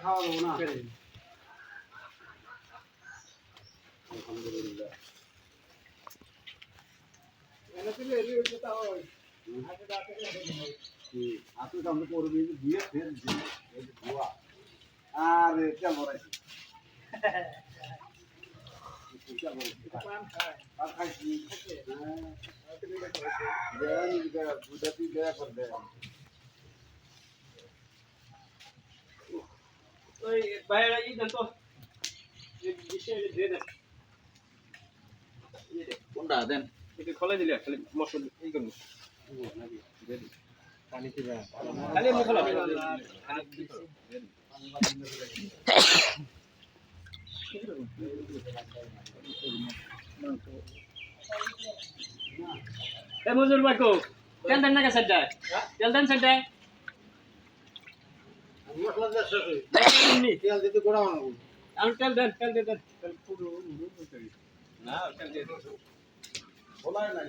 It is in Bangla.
খাওয়া যাবো না আলহামদুলিল্লাহ আপনি সামনে করবি দিয়ে ফের ধোয়া আর তেল ভরাইছি কোনটা দেন এটা খোলা দিলে খালি মশলা এই করব পানি দিবা খালি মশলা এ মজুর বাকো তেল দেন না কে সেটা তেল দেন সেটা মশলা দেশ তেল দিতে গোড়া বানাবো আমি তেল দেন তেল পুরো না তেল দিয়ে বলাই নাই